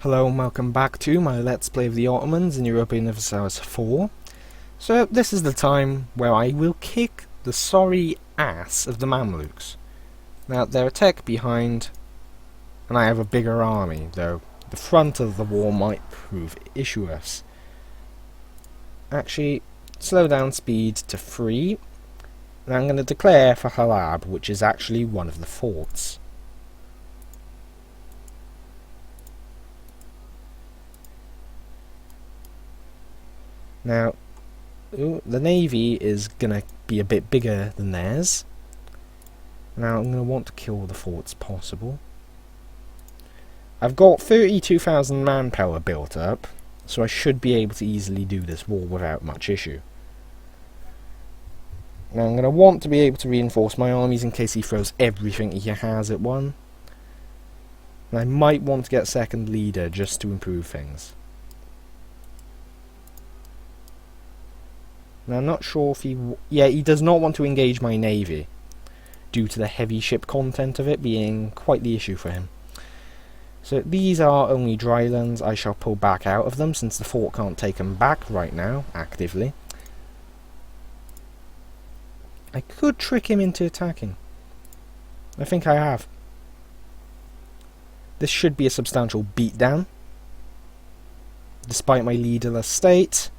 Hello and welcome back to my Let's Play of the Ottomans in Europa Universalis 4. So this is the time where I will kick the sorry ass of the Mamluks. Now they're a tech behind, and I have a bigger army, though the front of the war might prove issueless. Actually, slow down speed to 3, and I'm going to declare for Halab, which is actually one of the forts. Now, the navy is going to be a bit bigger than theirs. Now I'm going to want to kill the forts possible. I've got 32,000 manpower built up, so I should be able to easily do this war without much issue. Now I'm going to want to be able to reinforce my armies in case he throws everything he has at one. And I might want to get a second leader just to improve things. Now I'm not sure if he does not want to engage my navy, due to the heavy ship content of it being quite the issue for him. So these are only drylands. I shall pull back out of them since the fort can't take them back right now, actively. I could trick him into attacking. I think I have. This should be a substantial beatdown. Despite my leaderless state,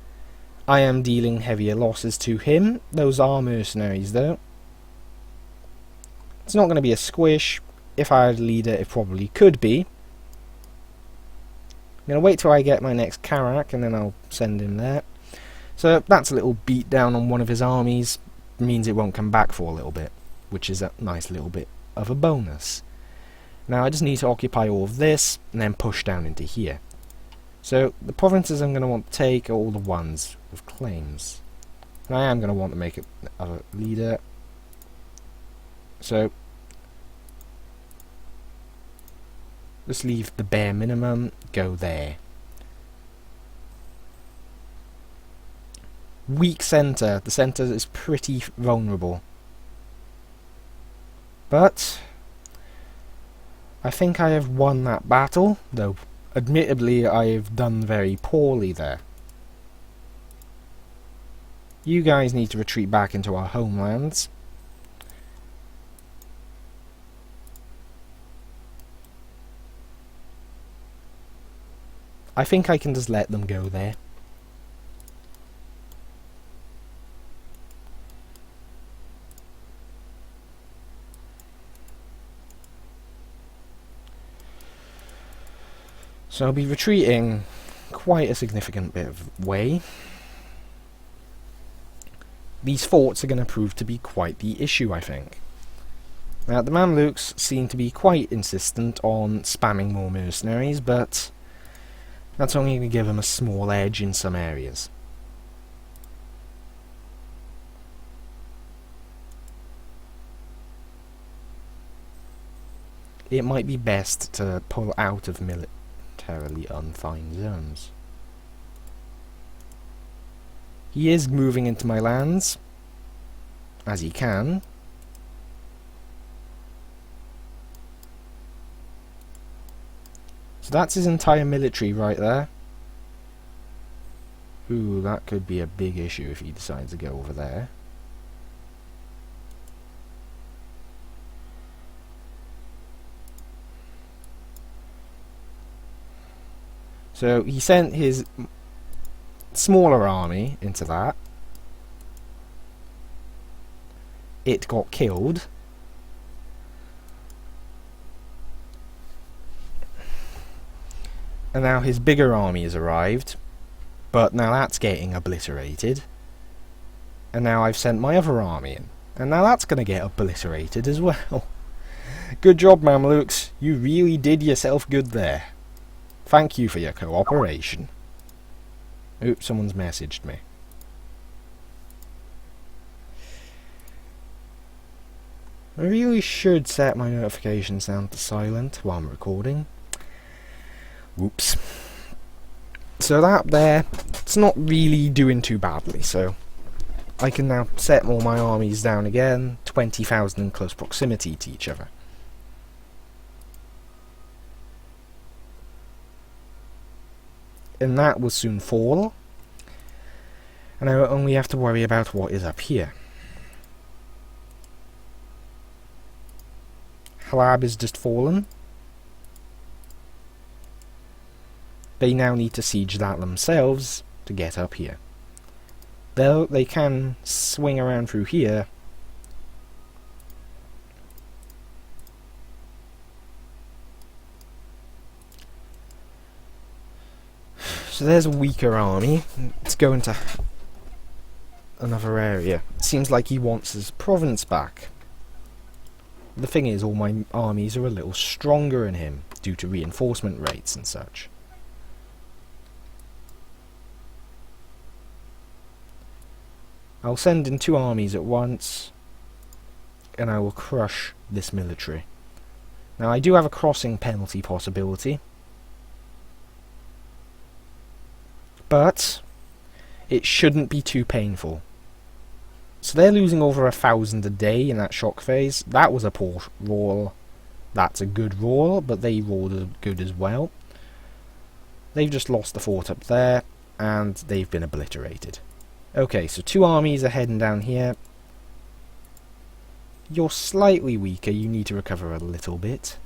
I am dealing heavier losses to him. Those are mercenaries though. It's not going to be a squish. If I had a leader, it probably could be. I'm going to wait till I get my next Karak and then I'll send him there. So that's a little beat down on one of his armies. It means it won't come back for a little bit, which is a nice little bit of a bonus. Now I just need to occupy all of this and then push down into here. So the provinces I'm going to want to take are all the ones with claims. And I am going to want to make a leader. So just leave the bare minimum, go there. Weak centre. The centre is pretty vulnerable. But I think I have won that battle, though admittedly I have done very poorly there. You guys need to retreat back into our homelands. I think I can just let them go there. So I'll be retreating quite a significant bit of way. These forts are going to prove to be quite the issue, I think. Now the Mamluks seem to be quite insistent on spamming more mercenaries, but that's only going to give them a small edge in some areas. It might be best to pull out of militarily undefined zones. He is moving into my lands, as he can. So that's his entire military right there. Ooh, that could be a big issue if he decides to go over there. So he sent his smaller army into that. It got killed. And now his bigger army has arrived, but now that's getting obliterated. And now I've sent my other army in, and now that's going to get obliterated as well. Good job, Mamluks. You really did yourself good there. Thank you for your cooperation. Oops, someone's messaged me. I really should set my notifications down to silent while I'm recording. Whoops. So that there, it's not really doing too badly, so I can now set all my armies down again, 20,000 in close proximity to each other. and that will soon fall. And I will only have to worry about what is up here. Halab is just fallen. They now need to siege that themselves to get up here. Though they can swing around through here. So there's a weaker army. Let's go into another area. It seems like he wants his province back. The thing is, all my armies are a little stronger than him, due to reinforcement rates and such. I'll send in 2 armies at once, and I will crush this military. Now I do have a crossing penalty possibility, but it shouldn't be too painful. So they're losing over 1,000 a day in that shock phase. That was a poor roll. That's a good roll, but they rolled good as well. They've just lost the fort up there, and they've been obliterated. Okay, so 2 armies are heading down here. You're slightly weaker, you need to recover a little bit.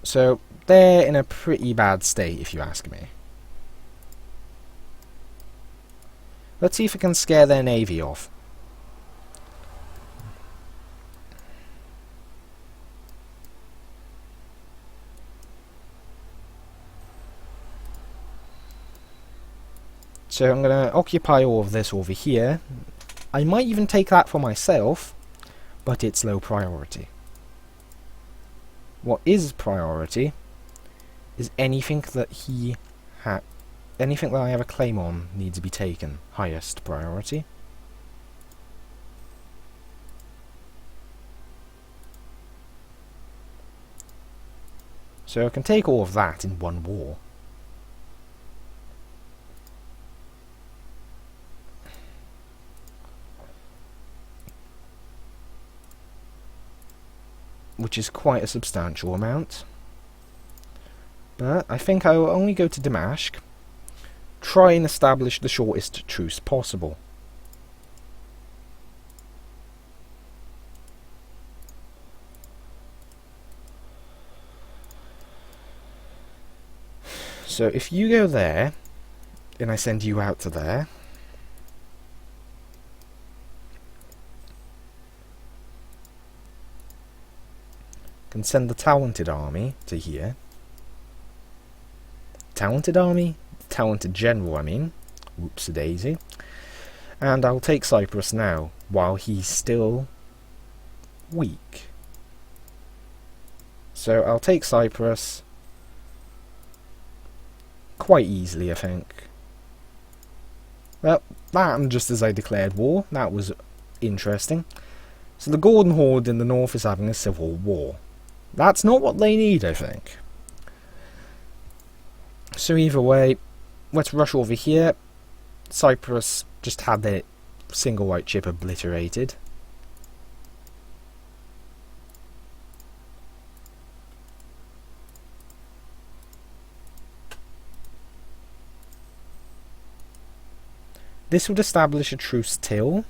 So, they're in a pretty bad state, if you ask me. Let's see if we can scare their navy off. So I'm going to occupy all of this over here. I might even take that for myself, but it's low priority. What is priority is anything that anything that I have a claim on needs to be taken. Highest priority. So I can take all of that in one war. Which is quite a substantial amount. But I think I will only go to Damascus, try and establish the shortest truce possible. So if you go there, and I send you out to there, can send the talented army to here. Talented army? Talented general, I mean. Whoops-a-daisy. And I'll take Cyprus now, while he's still weak. So I'll take Cyprus quite easily, I think. Well, that happened just as I declared war. That was interesting. So the Gordon Horde in the north is having a civil war. That's not what they need, I think. So either way, let's rush over here. Cyprus just had their single white chip obliterated. This would establish a truce till.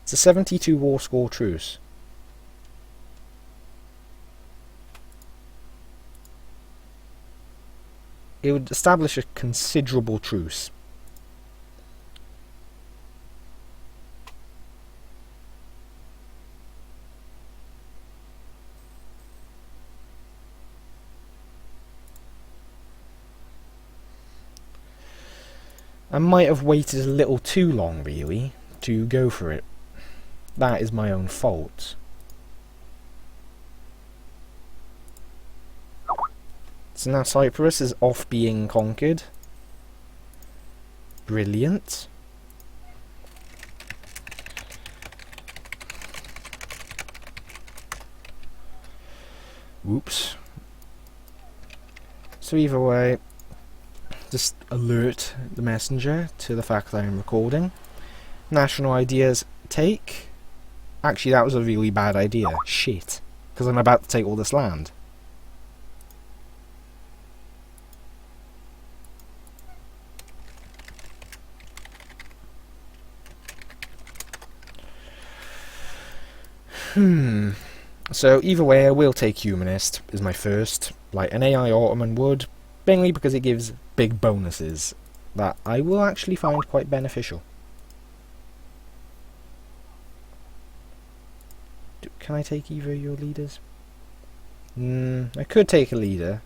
It's a 72 war score truce. It would establish a considerable truce. I might have waited a little too long, really, to go for it. That is my own fault. So now Cyprus is off being conquered. Brilliant. Whoops. So either way, just alert the messenger to the fact that I'm recording. National ideas take. Actually, that was a really bad idea. Shit. Because I'm about to take all this land. So either way, I will take Humanist as my first, like an AI Ottoman would, mainly because it gives big bonuses that I will actually find quite beneficial. Can I take either of your leaders? I could take a leader,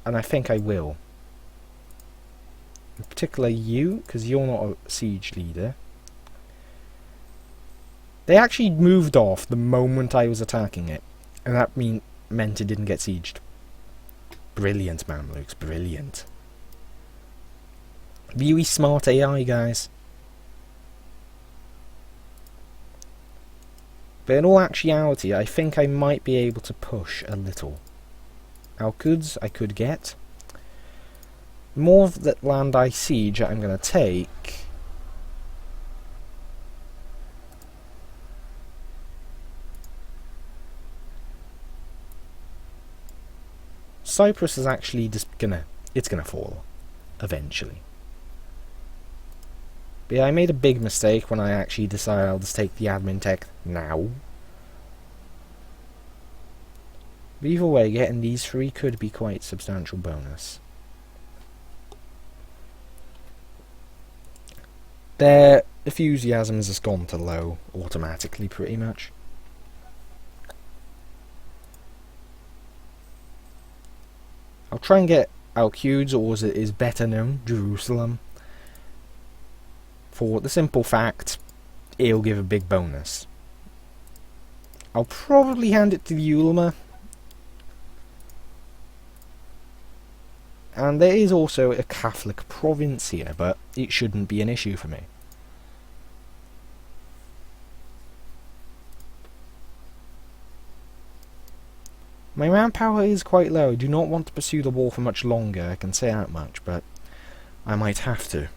and I think I will. In particular you, because you're not a siege leader. They actually moved off the moment I was attacking it, and that meant it didn't get sieged. Brilliant, Mamluks, brilliant. Really smart AI, guys. But in all actuality, I think I might be able to push a little. Alcuds I could get. More of that land I siege that I'm going to take. Cyprus is actually just it's gonna fall eventually. But yeah, I made a big mistake when I actually decided I'll just take the admin tech now. But either way, getting these three could be quite substantial bonus. Their enthusiasm has just gone to low automatically, pretty much. I'll try and get Alcudes, or as it is better known, Jerusalem. For the simple fact, it'll give a big bonus. I'll probably hand it to the Ulema. And there is also a Catholic province here, but it shouldn't be an issue for me. My manpower is quite low. I do not want to pursue the war for much longer, I can say that much, but I might have to.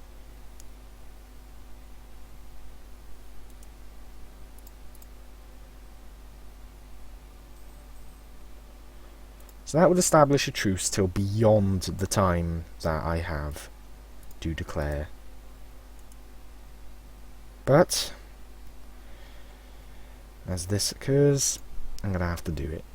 So that would establish a truce till beyond the time that I have to declare. But as this occurs, I'm going to have to do it.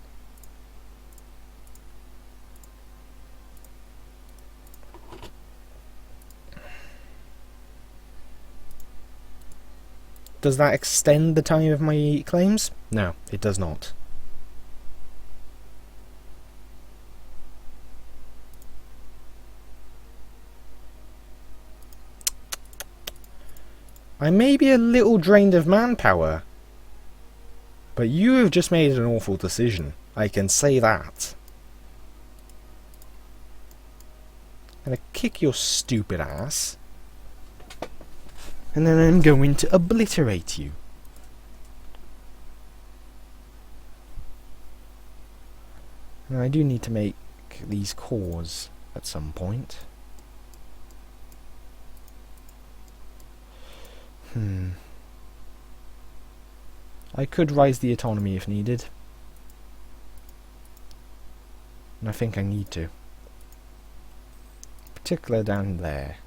Does that extend the time of my claims? No, it does not. I may be a little drained of manpower, but you have just made an awful decision. I can say that. I'm gonna kick your stupid ass. And then I'm going to obliterate you. Now I do need to make these cores at some point. I could raise the autonomy if needed. And I think I need to. Particularly down there.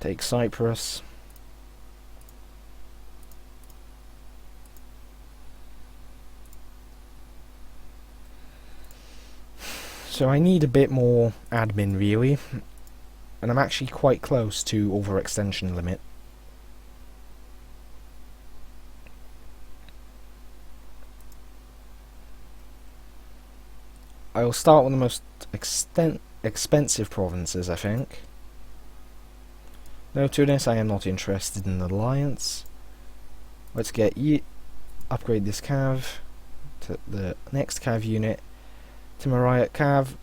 Take Cyprus. So I need a bit more admin really, and I'm actually quite close to overextension limit. I'll start with the most expensive provinces, I think. No, Tunis, I am not interested in an alliance. Let's get upgrade this cav to the next cav unit. Timurid cav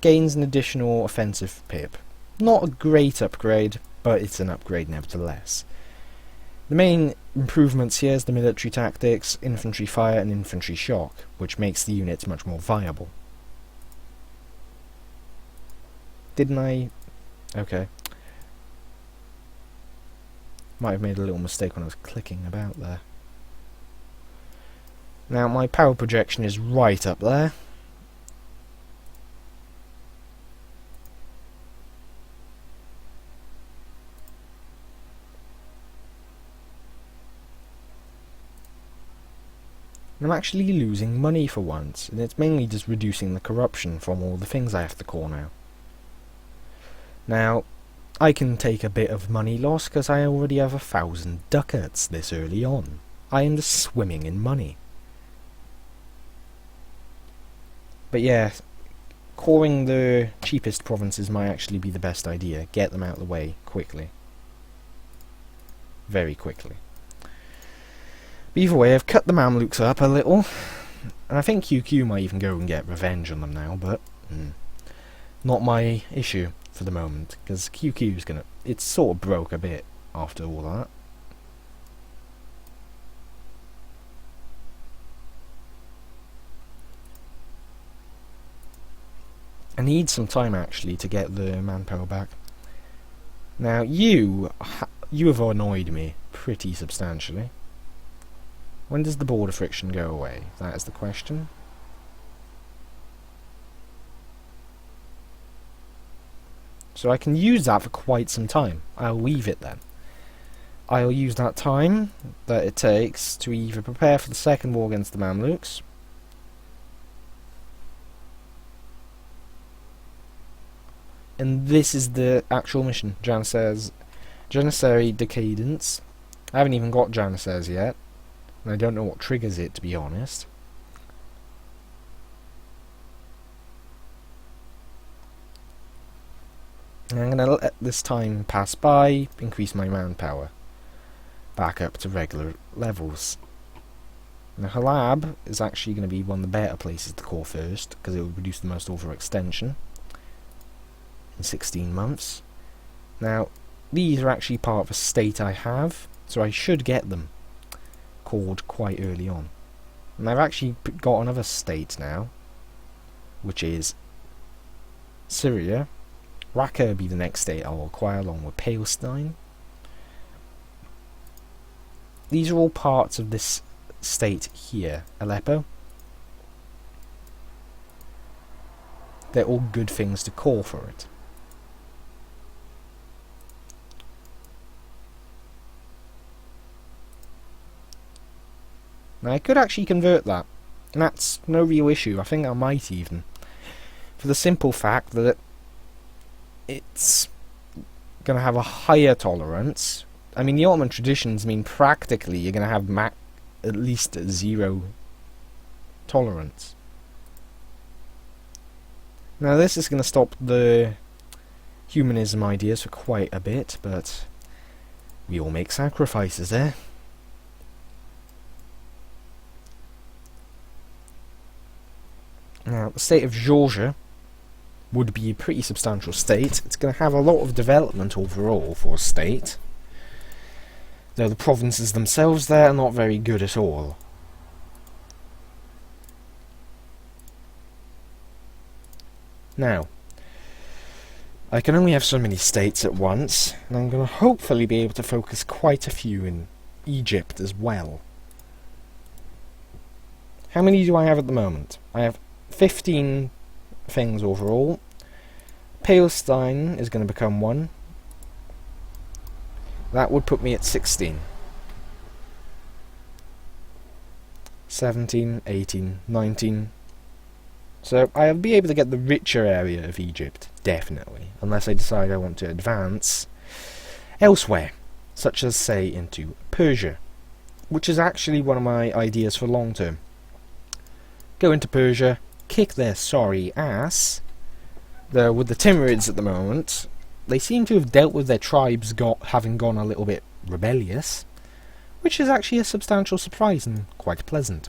gains an additional offensive pip. Not a great upgrade, but it's an upgrade nevertheless. The main improvements here is the military tactics, infantry fire and infantry shock, which makes the units much more viable. Didn't I? Okay. Might have made a little mistake when I was clicking about there. Now my power projection is right up there. I'm actually losing money for once, and it's mainly just reducing the corruption from all the things I have to call now. Now, I can take a bit of money loss because I already have 1,000 ducats this early on. I am just swimming in money. But yeah, coring the cheapest provinces might actually be the best idea. Get them out of the way quickly. Very quickly. But either way, I've cut the Mamluks up a little. And I think QQ might even go and get revenge on them now, but not my issue for the moment, because QQ's gonna... It's sort of broke a bit after all that. I need some time actually to get the manpower back. Now you have annoyed me pretty substantially. When does the border friction go away? That is the question. So I can use that for quite some time. I'll leave it then. I'll use that time that it takes to either prepare for the second war against the Mamluks, and this is the actual mission, Janissary Decadence. I haven't even got Janissaries yet, and I don't know what triggers it, to be honest. And I'm going to let this time pass by, increase my manpower back up to regular levels. Now Halab is actually going to be one of the better places to core first, because it will produce the most overextension in 16 months. Now, these are actually part of a state I have, so I should get them called quite early on. And I've actually got another state now, which is Syria. Raqqa will be the next state I'll acquire along with Palestine. These are all parts of this state here, Aleppo. They're all good things to call for it. Now I could actually convert that, and that's no real issue. I think I might even, for the simple fact that it's going to have a higher tolerance. I mean, the Ottoman traditions mean practically you're going to have at least 0 tolerance. Now this is going to stop the humanism ideas for quite a bit, but we all make sacrifices, eh? Now, the state of Georgia would be a pretty substantial state. It's going to have a lot of development overall for a state, though the provinces themselves there are not very good at all. Now, I can only have so many states at once, and I'm going to hopefully be able to focus quite a few in Egypt as well. How many do I have at the moment? I have 15 things overall. Palestine is going to become 1. That would put me at 16. 17, 18, 19. So I'll be able to get the richer area of Egypt, definitely, unless I decide I want to advance elsewhere, such as, say, into Persia, which is actually one of my ideas for long term. Go into Persia, kick their sorry ass. Though with the Timurids at the moment, they seem to have dealt with their tribes having gone a little bit rebellious, which is actually a substantial surprise and quite pleasant.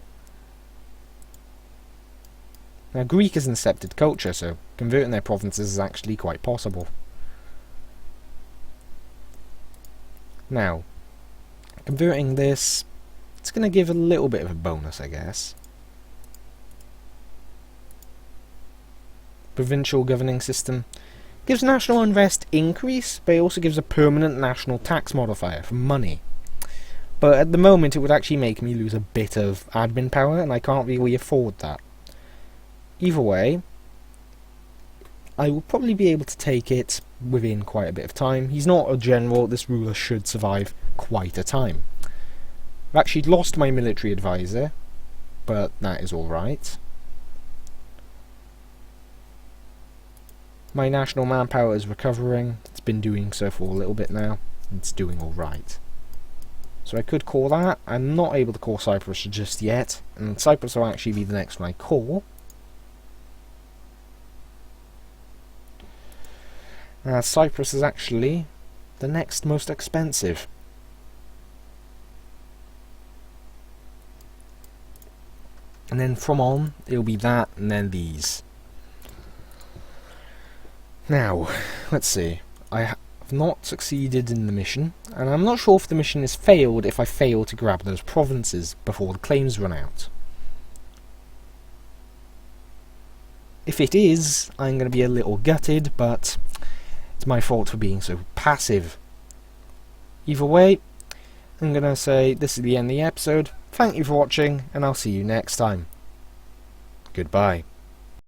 Now, Greek is an accepted culture, so converting their provinces is actually quite possible. Now, converting this, it's going to give a little bit of a bonus, I guess. Provincial governing system gives national unrest increase, but it also gives a permanent national tax modifier for money. But at the moment, it would actually make me lose a bit of admin power, and I can't really afford that. Either way, I will probably be able to take it within quite a bit of time. He's not a general, this ruler should survive quite a time. I've actually lost my military advisor, but that is alright. My national manpower is recovering. It's been doing so for a little bit now. It's doing alright. So I could call that. I'm not able to call Cyprus just yet, and Cyprus will actually be the next one I call. Cyprus is actually the next most expensive. And then from on, it'll be that, and then these. Now, let's see. I have not succeeded in the mission, and I'm not sure if the mission is failed if I fail to grab those provinces before the claims run out. If it is, I'm going to be a little gutted, but it's my fault for being so passive. Either way, I'm going to say this is the end of the episode. Thank you for watching, and I'll see you next time. Goodbye.